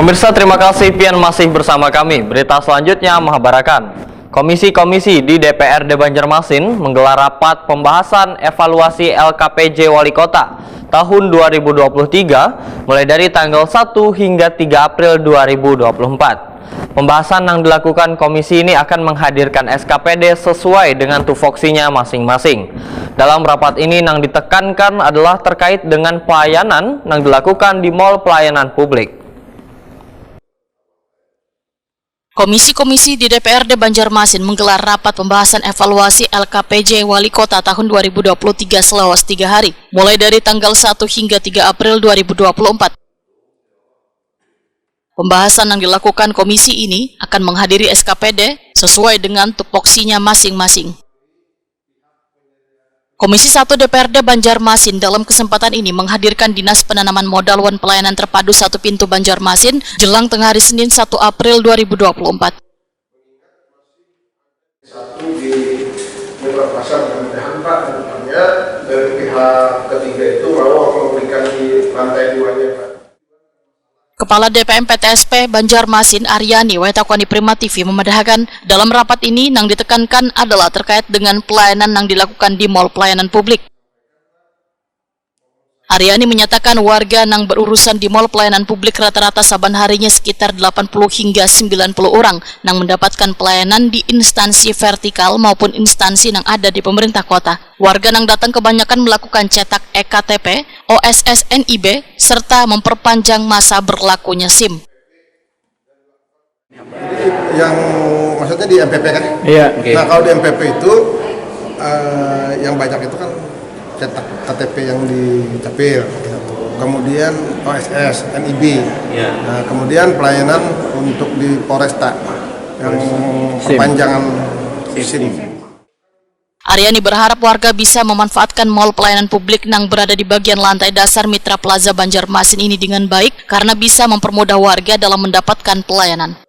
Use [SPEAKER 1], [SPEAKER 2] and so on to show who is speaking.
[SPEAKER 1] Pemirsa, terima kasih Pian masih bersama kami. Berita selanjutnya mengabarkan komisi-komisi di DPRD Banjarmasin menggelar rapat pembahasan evaluasi LKPJ Wali Kota tahun 2023 mulai dari tanggal 1 hingga 3 April 2024. Pembahasan yang dilakukan komisi ini akan menghadirkan SKPD sesuai dengan tupoksinya masing-masing. Dalam rapat ini yang ditekankan adalah terkait dengan pelayanan yang dilakukan di mal pelayanan publik.
[SPEAKER 2] Komisi-komisi di DPRD Banjarmasin menggelar rapat pembahasan evaluasi LKPJ Wali Kota tahun 2023 selama 3 hari, mulai dari tanggal 1 hingga 3 April 2024. Pembahasan yang dilakukan komisi ini akan menghadiri SKPD sesuai dengan tupoksinya masing-masing. Komisi 1 DPRD Banjarmasin dalam kesempatan ini menghadirkan Dinas Penanaman Modal Wan Pelayanan Terpadu 1 Pintu Banjarmasin jelang tengah hari Senin 1 April 2024.
[SPEAKER 3] Satu di Mitra Pasar mudah-mudahan Pak, kedepannya dari pihak ketiga itu mau memberikan di lantai 2-nya Pak.
[SPEAKER 2] Kepala DPM PTSP Banjarmasin Aryani Wetakwani Prima TV memedahkan dalam rapat ini yang ditekankan adalah terkait dengan pelayanan yang dilakukan di mal pelayanan publik. Aryani menyatakan warga yang berurusan di mal pelayanan publik rata-rata saban harinya sekitar 80 hingga 90 orang yang mendapatkan pelayanan di instansi vertikal maupun instansi yang ada di pemerintah kota. Warga yang datang kebanyakan melakukan cetak EKTP, OSS NIB, serta memperpanjang masa berlakunya SIM.
[SPEAKER 3] Yang maksudnya di MPP kan?
[SPEAKER 4] Iya. Okay.
[SPEAKER 3] Nah kalau di MPP itu yang banyak itu kan cetak KTP yang di Capil, kemudian OSS, NIB, nah, kemudian pelayanan untuk di Polresta yang perpanjangan SIM.
[SPEAKER 2] Aryani berharap warga bisa memanfaatkan mal pelayanan publik yang berada di bagian lantai dasar Mitra Plaza Banjarmasin ini dengan baik karena bisa mempermudah warga dalam mendapatkan pelayanan.